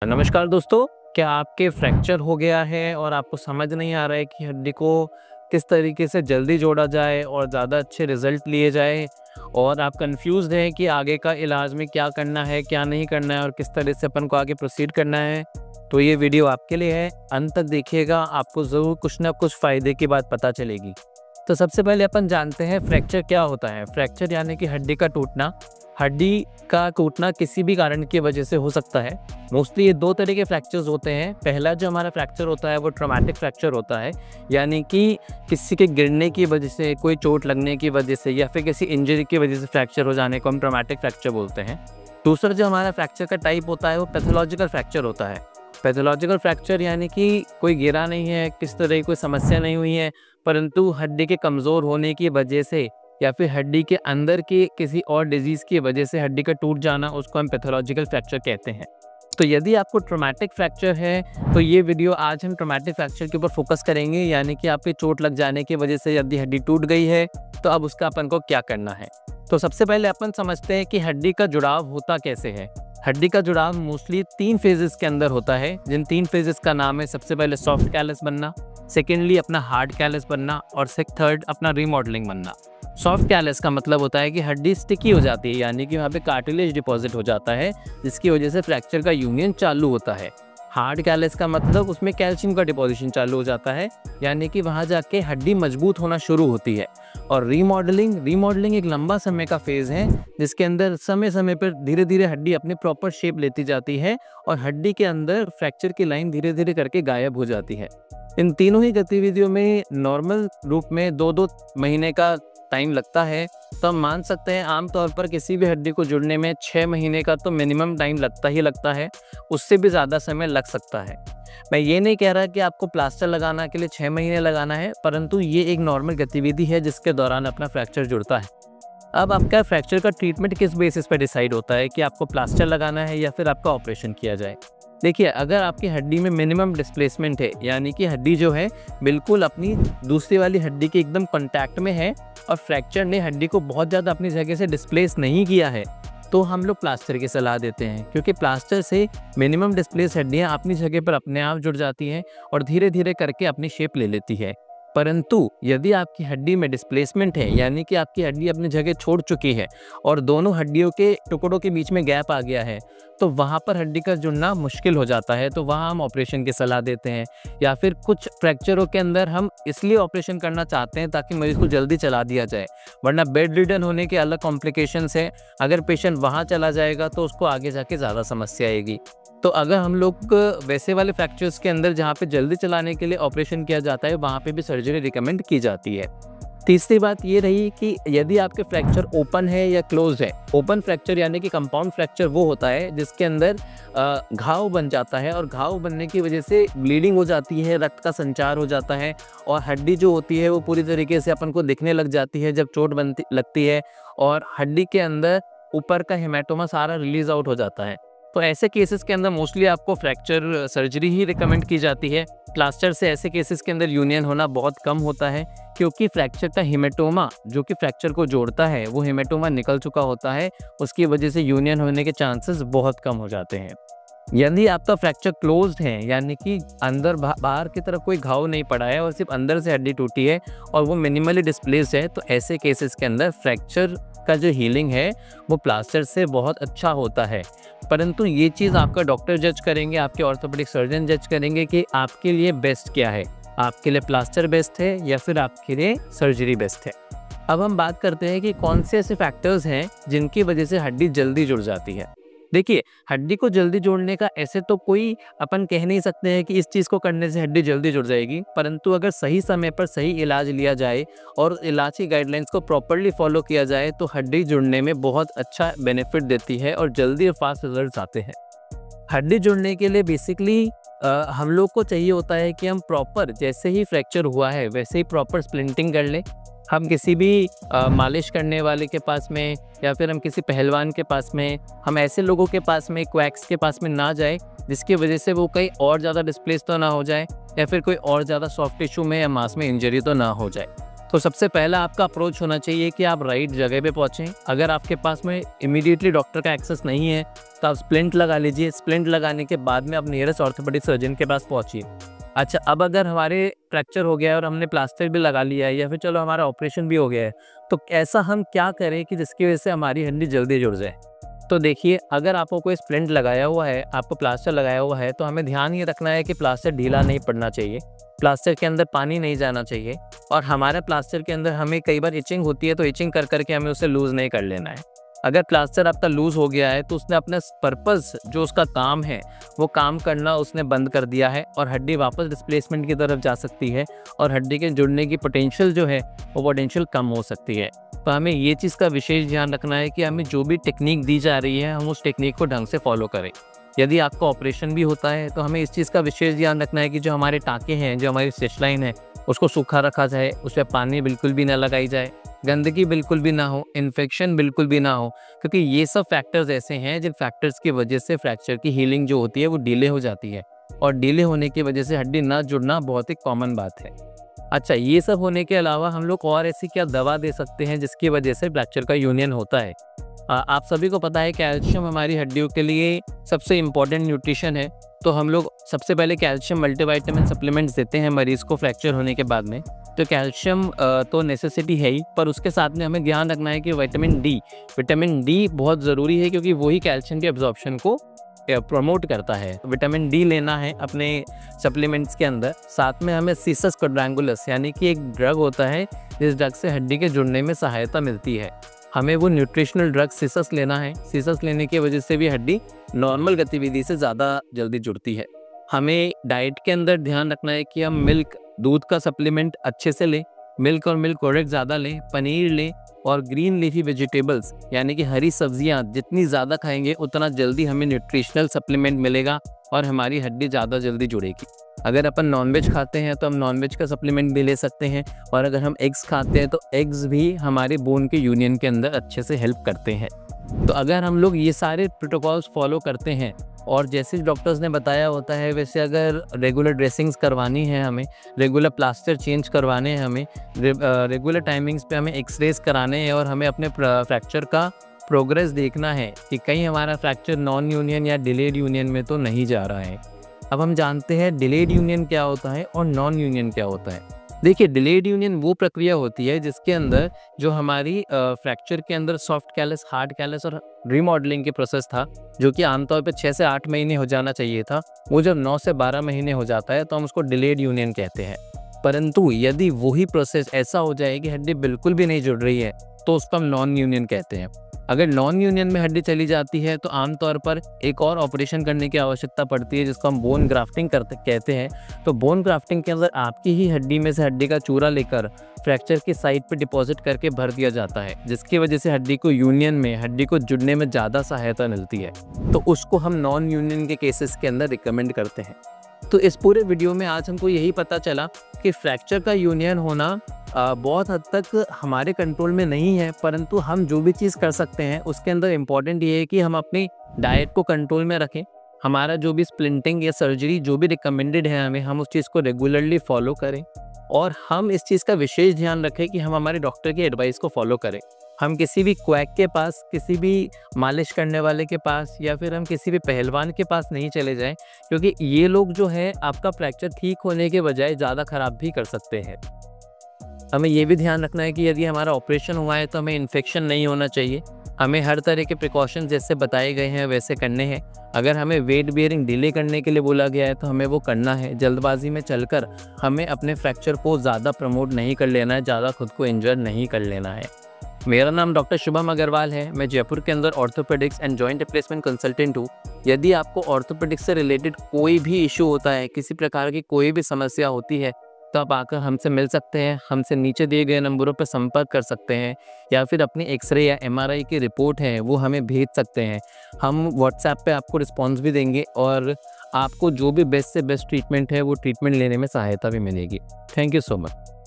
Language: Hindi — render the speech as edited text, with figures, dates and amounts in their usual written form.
नमस्कार दोस्तों, क्या आपके फ्रैक्चर हो गया है और आपको समझ नहीं आ रहा है कि हड्डी को किस तरीके से जल्दी जोड़ा जाए और ज़्यादा अच्छे रिजल्ट लिए जाए और आप कंफ्यूज्ड हैं कि आगे का इलाज में क्या करना है, क्या नहीं करना है और किस तरह से अपन को आगे प्रोसीड करना है, तो ये वीडियो आपके लिए है। अंत तक देखिएगा, आपको ज़रूर कुछ ना कुछ फ़ायदे की बात पता चलेगी। तो सबसे पहले अपन जानते हैं फ्रैक्चर क्या होता है। फ्रैक्चर यानी कि हड्डी का टूटना। हड्डी का टूटना किसी भी कारण की वजह से हो सकता है। मोस्टली ये दो तरह के फ्रैक्चर्स होते हैं। पहला जो हमारा फ्रैक्चर होता है वो ट्रॉमेटिक फ्रैक्चर होता है, यानी कि किसी के गिरने की वजह से, कोई चोट लगने की वजह से या फिर किसी इंजरी की वजह से फ्रैक्चर हो जाने को हम ट्रॉमेटिक फ्रैक्चर बोलते हैं। दूसरा जो हमारा फ्रैक्चर का टाइप होता है वो पैथोलॉजिकल फ्रैक्चर होता है। पैथोलॉजिकल फ्रैक्चर यानी कि कोई गिरा नहीं है, किस तरह की कोई समस्या नहीं हुई है, परंतु हड्डी के कमज़ोर होने की वजह से या फिर हड्डी के अंदर की किसी और डिजीज़ की वजह से हड्डी का टूट जाना, उसको हम पैथोलॉजिकल फ्रैक्चर कहते हैं। तो यदि आपको ट्रॉमेटिक फ्रैक्चर है तो ये वीडियो आज हम ट्रॉमेटिक फ्रैक्चर के ऊपर फोकस करेंगे, यानी कि आपकी चोट लग जाने की वजह से यदि हड्डी टूट गई है तो अब उसका अपन को क्या करना है। तो सबसे पहले अपन समझते हैं कि हड्डी का जुड़ाव होता कैसे है। हड्डी का जुड़ाव मोस्टली 3 फेजेस के अंदर होता है, जिन 3 फेजेस का नाम है सबसे पहले सॉफ्ट कैलस बनना, सेकेंडली अपना हार्ड कैलस बनना और थर्ड अपना रीमॉडलिंग बनना। सॉफ्ट कैलस का मतलब होता है कि हड्डी स्टिकी हो जाती है, यानी कि वहाँ पे कार्टिलेज डिपॉजिट हो जाता है, जिसकी वजह से फ्रैक्चर का यूनियन चालू होता है। हार्ड कैलस का मतलब उसमें कैल्शियम का डिपोजिशन चालू हो जाता है, यानी कि वहाँ जाके हड्डी मजबूत होना शुरू होती है। और रीमॉडलिंग एक लंबा समय का फेज़ है, जिसके अंदर समय समय पर धीरे धीरे हड्डी अपनी प्रॉपर शेप लेती जाती है और हड्डी के अंदर फ्रैक्चर की लाइन धीरे धीरे करके गायब हो जाती है। इन तीनों ही गतिविधियों में नॉर्मल रूप में 2-2 महीने का टाइम लगता है, तो हम मान सकते हैं आमतौर पर किसी भी हड्डी को जुड़ने में 6 महीने का तो मिनिमम टाइम लगता ही लगता है, उससे भी ज़्यादा समय लग सकता है। मैं ये नहीं कह रहा कि आपको प्लास्टर लगाना के लिए 6 महीने लगाना है, परंतु ये एक नॉर्मल गतिविधि है जिसके दौरान अपना फ्रैक्चर जुड़ता है। अब आपका फ्रैक्चर का ट्रीटमेंट किस बेसिस पर डिसाइड होता है कि आपको प्लास्टर लगाना है या फिर आपका ऑपरेशन किया जाए। देखिए, अगर आपकी हड्डी में मिनिमम डिस्प्लेसमेंट है, यानी कि हड्डी जो है बिल्कुल अपनी दूसरी वाली हड्डी के एकदम कांटेक्ट में है और फ्रैक्चर ने हड्डी को बहुत ज़्यादा अपनी जगह से डिस्प्लेस नहीं किया है, तो हम लोग प्लास्टर की सलाह देते हैं, क्योंकि प्लास्टर से मिनिमम डिस्प्लेस हड्डियाँ अपनी जगह पर अपने आप जुड़ जाती हैं और धीरे धीरे करके अपनी शेप ले लेती है। परंतु यदि आपकी हड्डी में डिस्प्लेसमेंट है, यानी कि आपकी हड्डी अपनी जगह छोड़ चुकी है और दोनों हड्डियों के टुकड़ों के बीच में गैप आ गया है, तो वहाँ पर हड्डी का जुड़ना मुश्किल हो जाता है, तो वहाँ हम ऑपरेशन की सलाह देते हैं। या फिर कुछ फ्रैक्चरों के अंदर हम इसलिए ऑपरेशन करना चाहते हैं ताकि मरीज़ को जल्दी चला दिया जाए, वरना बेड रिडन होने के अलग कॉम्प्लिकेशंस हैं। अगर पेशेंट वहाँ चला जाएगा तो उसको आगे जाके ज़्यादा समस्या आएगी। तो अगर हम लोग वैसे वाले फ्रैक्चर्स के अंदर जहाँ पे जल्दी चलाने के लिए ऑपरेशन किया जाता है, वहाँ पे भी सर्जरी रिकमेंड की जाती है। तीसरी बात ये रही कि यदि आपके फ्रैक्चर ओपन है या क्लोज है। ओपन फ्रैक्चर यानी कि कंपाउंड फ्रैक्चर वो होता है जिसके अंदर घाव बन जाता है और घाव बनने की वजह से ब्लीडिंग हो जाती है, रक्त का संचार हो जाता है और हड्डी जो होती है वो पूरी तरीके से अपन को दिखने लग जाती है जब चोट लगती है और हड्डी के अंदर ऊपर का हेमाटोमा सारा रिलीज आउट हो जाता है। तो ऐसे केसेस के अंदर मोस्टली आपको फ्रैक्चर सर्जरी ही रिकमेंड की जाती है। प्लास्टर से ऐसे केसेस के अंदर यूनियन होना बहुत कम होता है, क्योंकि फ्रैक्चर का हेमाटोमा जो कि फ्रैक्चर को जोड़ता है वो हेमाटोमा निकल चुका होता है, उसकी वजह से यूनियन होने के चांसेस बहुत कम हो जाते हैं। यदि आपका फ्रैक्चर क्लोज्ड है, यानी कि अंदर बाहर की तरफ कोई घाव नहीं पड़ा है और सिर्फ अंदर से हड्डी टूटी है और वो मिनिमली डिस्प्लेस्ड है, तो ऐसे केसेस के अंदर फ्रैक्चर का जो हीलिंग है वो प्लास्टर से बहुत अच्छा होता है। परंतु ये चीज़ आपका डॉक्टर जज करेंगे, आपके ऑर्थोपेडिक सर्जन जज करेंगे कि आपके लिए बेस्ट क्या है, आपके लिए प्लास्टर बेस्ट है या फिर आपके लिए सर्जरी बेस्ट है। अब हम बात करते हैं कि कौन से ऐसे फैक्टर्स हैं जिनकी वजह से हड्डी जल्दी जुड़ जाती है। देखिए, हड्डी को जल्दी जोड़ने का ऐसे तो कोई अपन कह नहीं सकते हैं कि इस चीज़ को करने से हड्डी जल्दी जुड़ जाएगी, परंतु अगर सही समय पर सही इलाज लिया जाए और इलाज की गाइडलाइंस को प्रॉपर्ली फॉलो किया जाए तो हड्डी जुड़ने में बहुत अच्छा बेनिफिट देती है और जल्दी और फास्ट रिजल्ट आते हैं। हड्डी जुड़ने के लिए बेसिकली हम लोग को चाहिए होता है कि हम प्रॉपर, जैसे ही फ्रैक्चर हुआ है वैसे ही प्रॉपर स्प्लिंटिंग कर लें। हम किसी भी मालिश करने वाले के पास में या फिर हम किसी पहलवान के पास में, हम ऐसे लोगों के पास में, क्वैक्स के पास में ना जाए जिसकी वजह से वो कहीं और ज़्यादा डिस्प्लेस तो ना हो जाए या फिर कोई और ज़्यादा सॉफ्ट टिश्यू में या मांस में इंजरी तो ना हो जाए। तो सबसे पहला आपका अप्रोच होना चाहिए कि आप राइट जगह पे पहुँचें। अगर आपके पास में इमीडिएटली डॉक्टर का एक्सेस नहीं है तो आप स्प्लिंट लगा लीजिए। स्प्लिंट लगाने के बाद में आप नियरेस्ट ऑर्थोपेडिक सर्जन के पास पहुँचिए। अच्छा, अब अगर हमारे फ्रैक्चर हो गया है और हमने प्लास्टर भी लगा लिया है या फिर चलो हमारा ऑपरेशन भी हो गया है, तो ऐसा हम क्या करें कि जिसकी वजह से हमारी हड्डी जल्दी जुड़ जाए। तो देखिए, अगर आपको कोई स्प्लिंट लगाया हुआ है, आपको प्लास्टर लगाया हुआ है, तो हमें ध्यान ये रखना है कि प्लास्टर ढीला नहीं पड़ना चाहिए, प्लास्टर के अंदर पानी नहीं जाना चाहिए और हमारे प्लास्टर के अंदर हमें कई बार इचिंग होती है, तो इचिंग कर करके हमें उसे लूज़ नहीं कर लेना है। अगर प्लास्टर आपका लूज़ हो गया है तो उसने अपना पर्पज़ जो उसका काम है वो काम करना उसने बंद कर दिया है और हड्डी वापस डिस्प्लेसमेंट की तरफ जा सकती है और हड्डी के जुड़ने की पोटेंशियल जो है वो पोटेंशियल कम हो सकती है। तो हमें ये चीज़ का विशेष ध्यान रखना है कि हमें जो भी टेक्निक दी जा रही है हम उस टेक्निक को ढंग से फॉलो करें। यदि आपका ऑपरेशन भी होता है तो हमें इस चीज़ का विशेष ध्यान रखना है कि जो हमारे टाँके हैं, जो हमारी स्टिच लाइन है, उसको सूखा रखा जाए, उस पर पानी बिल्कुल भी ना लगाई जाए, गंदगी बिल्कुल भी ना हो, इन्फेक्शन बिल्कुल भी ना हो, क्योंकि ये सब फैक्टर्स ऐसे हैं जिन फैक्टर्स की वजह से फ्रैक्चर की हीलिंग जो होती है वो डिले हो जाती है और डिले होने की वजह से हड्डी ना जुड़ना बहुत ही कॉमन बात है। अच्छा, ये सब होने के अलावा हम लोग और ऐसी क्या दवा दे सकते हैं जिसकी वजह से फ्रैक्चर का यूनियन होता है। आप सभी को पता है कैल्शियम हमारी हड्डियों के लिए सबसे इम्पॉर्टेंट न्यूट्रिशन है, तो हम लोग सबसे पहले कैल्शियम मल्टीविटामिन सप्लीमेंट्स देते हैं मरीज़ को फ्रैक्चर होने के बाद में। तो कैल्शियम तो नेसेसिटी है ही, पर उसके साथ में हमें ध्यान रखना है कि विटामिन डी बहुत ज़रूरी है क्योंकि वही कैल्शियम के एब्जॉर्प्शन को प्रमोट करता है। विटामिन डी लेना है अपने सप्लीमेंट्स के अंदर। साथ में हमें सीसस क्वाड्रेंगुलस यानी कि एक ड्रग होता है जिस ड्रग से हड्डी के जुड़ने में सहायता मिलती है, हमें वो न्यूट्रिशनल ड्रग सीसस लेना है। सीसस लेने की वजह से भी हड्डी नॉर्मल गतिविधि से ज़्यादा जल्दी जुड़ती है। हमें डाइट के अंदर ध्यान रखना है कि हम मिल्क, दूध का सप्लीमेंट अच्छे से लें, मिल्क और मिल्क प्रोडक्ट ज़्यादा लें, पनीर लें और ग्रीन लीफी वेजिटेबल्स यानी कि हरी सब्जियां जितनी ज़्यादा खाएंगे उतना जल्दी हमें न्यूट्रिशनल सप्लीमेंट मिलेगा और हमारी हड्डी ज़्यादा जल्दी जुड़ेगी। अगर अपन नॉनवेज खाते हैं तो हम नॉनवेज का सप्लीमेंट भी ले सकते हैं और अगर हम एग्स खाते हैं तो एग्स भी हमारे बोन के यूनियन के अंदर अच्छे से हेल्प करते हैं। तो अगर हम लोग ये सारे प्रोटोकॉल्स फॉलो करते हैं और जैसे डॉक्टर्स ने बताया होता है वैसे अगर रेगुलर ड्रेसिंग्स करवानी है, हमें रेगुलर प्लास्टर चेंज करवाने हैं, हमें रेगुलर टाइमिंग्स पे हमें एक्सरेज कराने हैं और हमें अपने फ्रैक्चर का प्रोग्रेस देखना है कि कहीं हमारा फ्रैक्चर नॉन यूनियन या डिलेड यूनियन में तो नहीं जा रहा है। अब हम जानते हैं डिलेड यूनियन क्या होता है और नॉन यूनियन क्या होता है। देखिए, डिलेड यूनियन वो प्रक्रिया होती है जिसके अंदर जो हमारी फ्रैक्चर के अंदर सॉफ्ट कैलस, हार्ड कैलस और रीमॉडलिंग के प्रोसेस था जो कि आमतौर पे 6 से 8 महीने हो जाना चाहिए था, वो जब 9 से 12 महीने हो जाता है तो हम उसको डिलेड यूनियन कहते हैं। परंतु यदि वही प्रोसेस ऐसा हो जाए कि हड्डी बिल्कुल भी नहीं जुड़ रही है तो उसको हम नॉन यूनियन कहते हैं। अगर नॉन यूनियन में हड्डी चली जाती है तो आमतौर पर एक और ऑपरेशन करने की आवश्यकता पड़ती है जिसको हम बोन ग्राफ्टिंग कहते हैं। तो बोन ग्राफ्टिंग के अंदर आपकी ही हड्डी में से हड्डी का चूरा लेकर फ्रैक्चर की साइट पर डिपॉजिट करके भर दिया जाता है, जिसकी वजह से हड्डी को यूनियन में, हड्डी को जुड़ने में ज़्यादा सहायता मिलती है। तो उसको हम नॉन यूनियन के केसेस के अंदर रिकमेंड करते हैं। तो इस पूरे वीडियो में आज हमको यही पता चला कि फ्रैक्चर का यूनियन होना बहुत हद तक हमारे कंट्रोल में नहीं है, परंतु हम जो भी चीज़ कर सकते हैं उसके अंदर इम्पॉर्टेंट ये है कि हम अपनी डाइट को कंट्रोल में रखें। हमारा जो भी स्प्लिंटिंग या सर्जरी जो भी रिकमेंडेड है हम उस चीज़ को रेगुलरली फॉलो करें और हम इस चीज़ का विशेष ध्यान रखें कि हम हमारे डॉक्टर की एडवाइस को फॉलो करें। हम किसी भी क्वैक के पास, किसी भी मालिश करने वाले के पास या फिर हम किसी भी पहलवान के पास नहीं चले जाएं, क्योंकि ये लोग जो है आपका फ्रैक्चर ठीक होने के बजाय ज़्यादा ख़राब भी कर सकते हैं। हमें ये भी ध्यान रखना है कि यदि हमारा ऑपरेशन हुआ है तो हमें इन्फेक्शन नहीं होना चाहिए। हमें हर तरह के प्रिकॉशन जैसे बताए गए हैं वैसे करने हैं। अगर हमें वेट बेयरिंग डिले करने के लिए बोला गया है तो हमें वो करना है। जल्दबाजी में चलकर हमें अपने फ्रैक्चर को ज़्यादा प्रमोट नहीं कर लेना है, ज़्यादा खुद को इंजर नहीं कर लेना है। मेरा नाम डॉक्टर शुभम अग्रवाल है। मैं जयपुर के अंदर orthopaedics and joint replacement consultant हूँ। यदि आपको ऑर्थोपेडिक्स से रिलेटेड कोई भी इशू होता है, किसी प्रकार की कोई भी समस्या होती है, तो आप आकर हमसे मिल सकते हैं। हमसे नीचे दिए गए नंबरों पर संपर्क कर सकते हैं या फिर अपनी एक्सरे या MRI की रिपोर्ट है वो हमें भेज सकते हैं। हम व्हाट्सएप पे आपको रिस्पॉन्स भी देंगे और आपको जो भी बेस्ट से बेस्ट ट्रीटमेंट है वो ट्रीटमेंट लेने में सहायता भी मिलेगी। Thank you so much.